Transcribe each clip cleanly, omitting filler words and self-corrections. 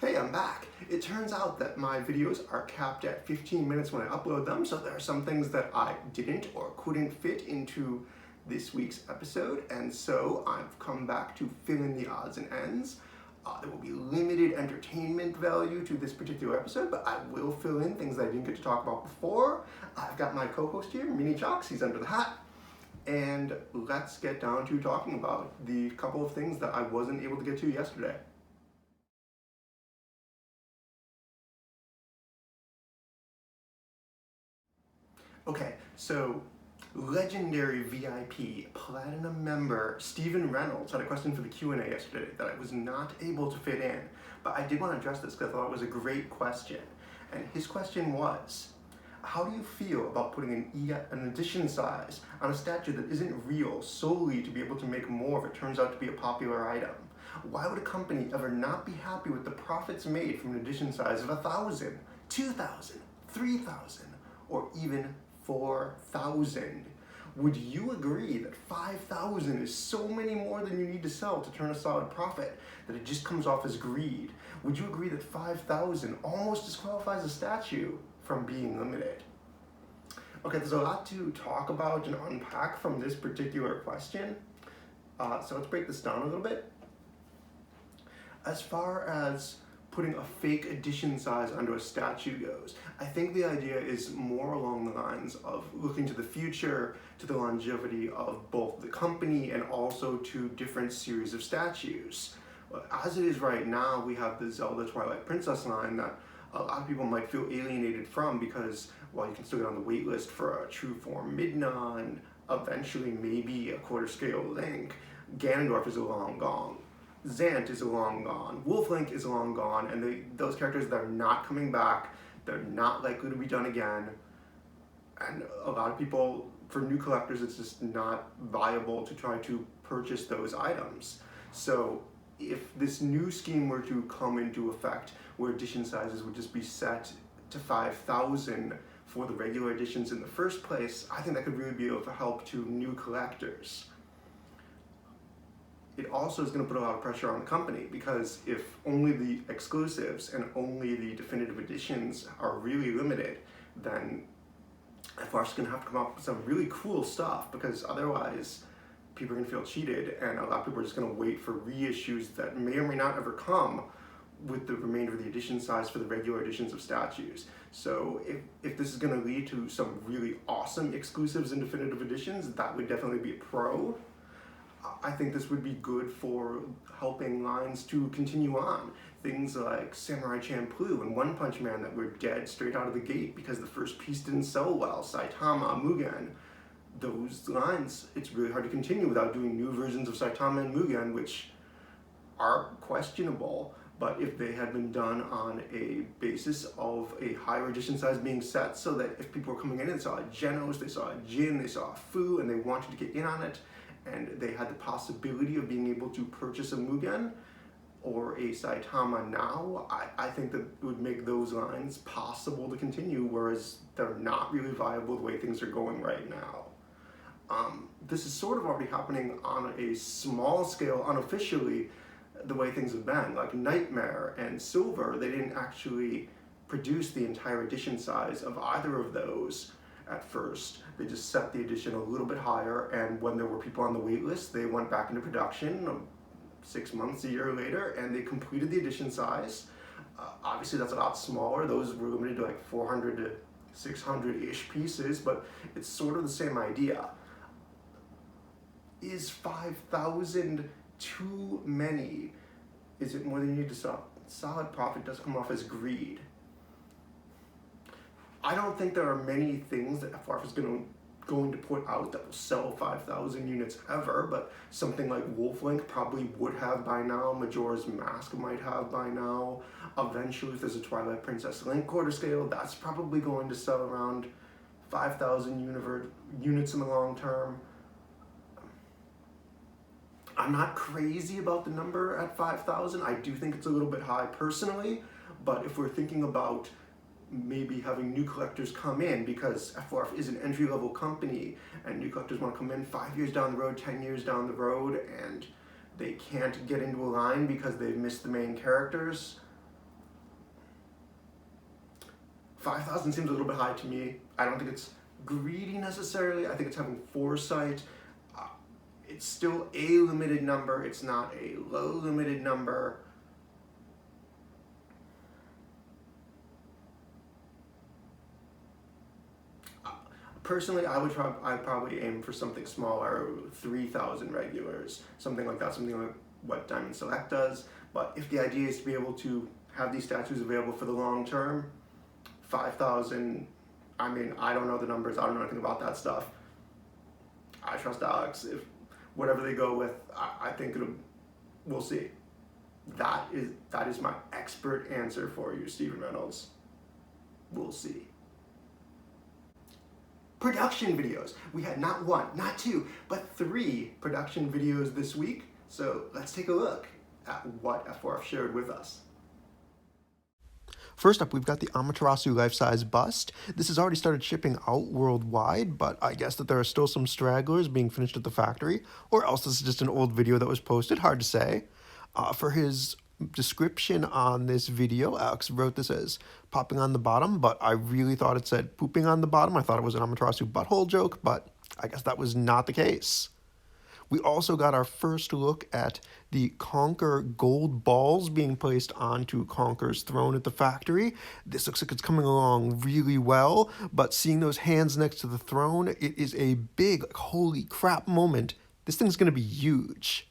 Hey, I'm back. It turns out that my videos are capped at 15 minutes when I upload them, so there are some things that I didn't or couldn't fit into this week's episode, and so I've come back to fill in the odds and ends. There will be limited entertainment value to this particular episode, but I will fill in things that I didn't get to talk about before. I've got my co-host here, Mini Jocks, he's under the hat. And let's get down to talking about the couple of things that I wasn't able to get to yesterday. Okay, so legendary VIP Platinum member Stephen Reynolds had a question for the Q&A yesterday that I was not able to fit in, but I did want to address this because I thought it was a great question. And his question was, how do you feel about putting an edition size on a statue that isn't real solely to be able to make more if it turns out to be a popular item? Why would a company ever not be happy with the profits made from an edition size of 1,000, 2,000, 3,000, or even 4,000? Would you agree that 5,000 is so many more than you need to sell to turn a solid profit that it just comes off as greed? Would you agree that 5,000 almost disqualifies a statue from being limited? Okay, there's a lot to talk about and unpack from this particular question. So let's break this down a little bit. As far as putting a fake edition size under a statue goes, I think the idea is more along the lines of looking to the future, to the longevity of both the company and also to different series of statues. As it is right now, we have the Zelda Twilight Princess line that a lot of people might feel alienated from because, while you can still get on the wait list for a true form Midna and eventually maybe a quarter scale Link, Ganondorf is long gone. Zant is long gone, Wolf-Link is long gone, and those characters that are not coming back, they're not likely to be done again, and a lot of people, for new collectors, it's just not viable to try to purchase those items. So if this new scheme were to come into effect, where edition sizes would just be set to 5,000 for the regular editions in the first place, I think that could really be of help to new collectors. It also is going to put a lot of pressure on the company, because if only the exclusives and only the definitive editions are really limited, then F4F is going to have to come up with some really cool stuff, because otherwise people are going to feel cheated, and a lot of people are just going to wait for reissues that may or may not ever come with the remainder of the edition size for the regular editions of statues. So if this is going to lead to some really awesome exclusives and definitive editions, that would definitely be a pro. I think this would be good for helping lines to continue on. Things like Samurai Champloo and One Punch Man that were dead straight out of the gate because the first piece didn't sell well, Saitama, Mugen. Those lines, it's really hard to continue without doing new versions of Saitama and Mugen, which are questionable, but if they had been done on a basis of a higher edition size being set, so that if people were coming in and saw a Genos, they saw a Jin, they saw a Fu, and they wanted to get in on it, and they had the possibility of being able to purchase a Mugen or a Saitama now, I think that it would make those lines possible to continue, whereas they're not really viable the way things are going right now. This is sort of already happening on a small scale, unofficially, the way things have been. Like Nightmare and Silver, they didn't actually produce the entire edition size of either of those at first. They just set the edition a little bit higher, and when there were people on the wait list, they went back into production 6 months, a year later, and they completed the edition size. Obviously that's a lot smaller. Those were limited to like 400 to 600-ish pieces, but it's sort of the same idea. Is 5,000 too many? Is it more than you need to sell? Solid profit does come off as greed. I don't think there are many things that F4F is going to put out that will sell 5,000 units ever, but something like Wolf-Link probably would have by now, Majora's Mask might have by now. Eventually, if there's a Twilight Princess Link quarter scale, that's probably going to sell around 5,000 units in the long term. I'm not crazy about the number at 5,000. I do think it's a little bit high personally, but if we're thinking about maybe having new collectors come in, because F4F is an entry-level company and new collectors want to come in 5 years down the road, 10 years down the road, and they can't get into a line because they've missed the main characters, 5,000 seems a little bit high to me. I don't think it's greedy necessarily. I think it's having foresight. It's still a limited number. It's not a low limited number. Personally, I'd probably aim for something smaller, 3,000 regulars, something like that, something like what Diamond Select does. But if the idea is to be able to have these statues available for the long term, 5,000, I mean, I don't know the numbers, I don't know anything about that stuff. I trust Alex. If whatever they go with, I think we'll see. That is my expert answer for you, Stephen Reynolds. We'll see. Production videos. We had not one, not two, but 3 production videos this week. So let's take a look at what F4F shared with us. First up, we've got the Amaterasu life-size bust. This has already started shipping out worldwide, but I guess that there are still some stragglers being finished at the factory, or else this is just an old video that was posted, hard to say. For his description on this video, Alex wrote this as popping on the bottom, but I really thought it said pooping on the bottom. I thought it was an Amaterasu butthole joke, but I guess that was not the case. We also got our first look at the Conker gold balls being placed onto Conker's throne at the factory. This looks like it's coming along really well, but seeing those hands next to the throne, it is a big, like, holy crap moment. This thing's going to be huge.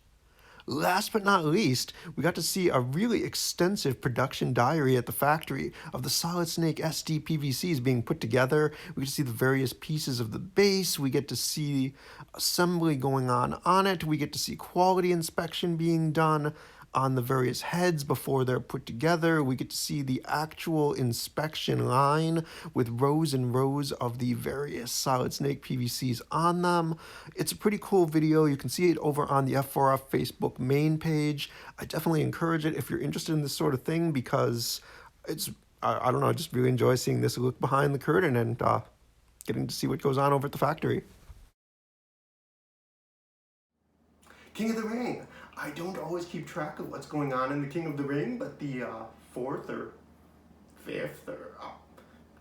Last but not least, we got to see a really extensive production diary at the factory of the Solid Snake SD PVCs being put together. We get to see the various pieces of the base. We get to see assembly going on it. We get to see quality inspection being done on the various heads before they're put together. We get to see the actual inspection line with rows and rows of the various Solid Snake PVCs on them. It's a pretty cool video. You can see it over on the F4F Facebook main page. I definitely encourage it if you're interested in this sort of thing, because it's, I don't know, I just really enjoy seeing this look behind the curtain and getting to see what goes on over at the factory. King of the Ring. I don't always keep track of what's going on in the King of the Ring, but the 4th or 5th or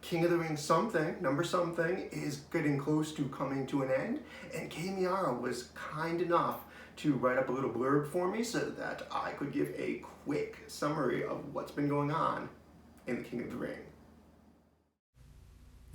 King of the Ring something, number something, is getting close to coming to an end, and Meyer was kind enough to write up a little blurb for me so that I could give a quick summary of what's been going on in the King of the Ring.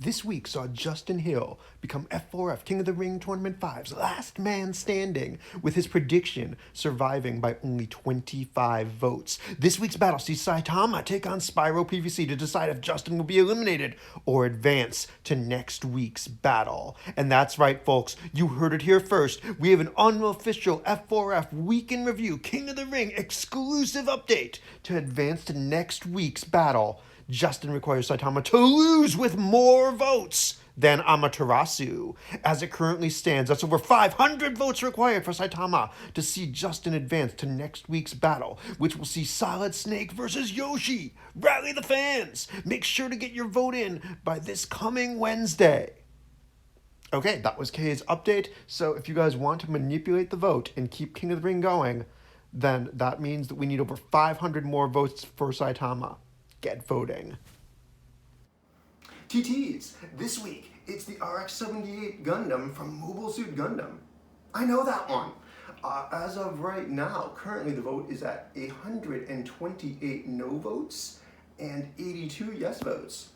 This week saw Justin Hill become F4F King of the Ring Tournament 5's last man standing, with his prediction surviving by only 25 votes. This week's battle sees Saitama take on Spyro PVC to decide if Justin will be eliminated or advance to next week's battle. And that's right, folks, you heard it here first. We have an unofficial F4F Week in Review King of the Ring exclusive update to advance to next week's battle. Justin requires Saitama to lose with more votes than Amaterasu. As it currently stands, that's over 500 votes required for Saitama to see Justin advance to next week's battle, which will see Solid Snake versus Yoshi. Rally the fans! Make sure to get your vote in by this coming Wednesday. Okay, that was Kay's update. So if you guys want to manipulate the vote and keep King of the Ring going, then that means that we need over 500 more votes for Saitama. Get voting. TTs. This week, it's the RX-78 Gundam from Mobile Suit Gundam. I know that one. As of right now, currently the vote is at 128 no votes and 82 yes votes.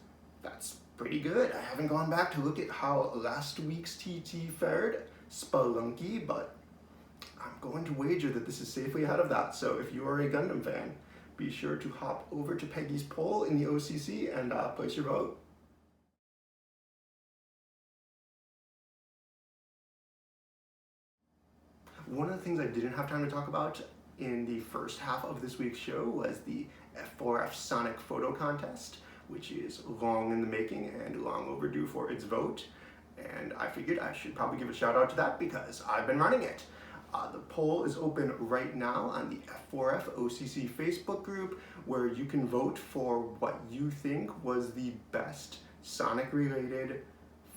That's pretty good. I haven't gone back to look at how last week's TT fared, Spelunky, but I'm going to wager that this is safely ahead of that. So if you are a Gundam fan, be sure to hop over to Peggy's poll in the OCC and place your vote. One of the things I didn't have time to talk about in the first half of this week's show was the F4F Sonic Photo Contest, which is long in the making and long overdue for its vote. And I figured I should probably give a shout out to that because I've been running it. The poll is open right now on the F4F OCC Facebook group, where you can vote for what you think was the best Sonic-related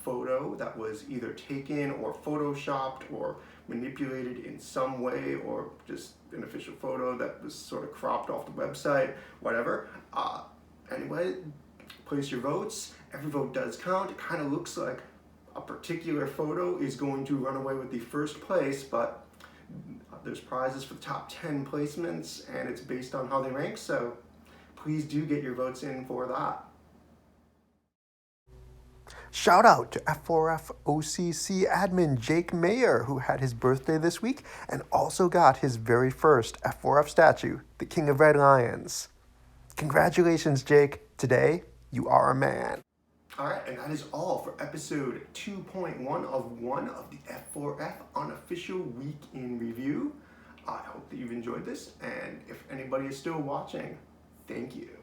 photo that was either taken or photoshopped or manipulated in some way, or just an official photo that was sort of cropped off the website, whatever. Anyway, place your votes, Every vote does count. It kind of looks like a particular photo is going to run away with the first place, but there's prizes for the top 10 placements, and it's based on how they rank, so please do get your votes in for that. Shout out to F4F OCC admin Jake Meyer, who had his birthday this week and also got his very first F4F statue, the King of Red Lions. Congratulations, Jake. Today, you are a man. Alright, and that is all for episode 2.1 of the F4F Unofficial Week in Review. I hope that you've enjoyed this, and if anybody is still watching, thank you.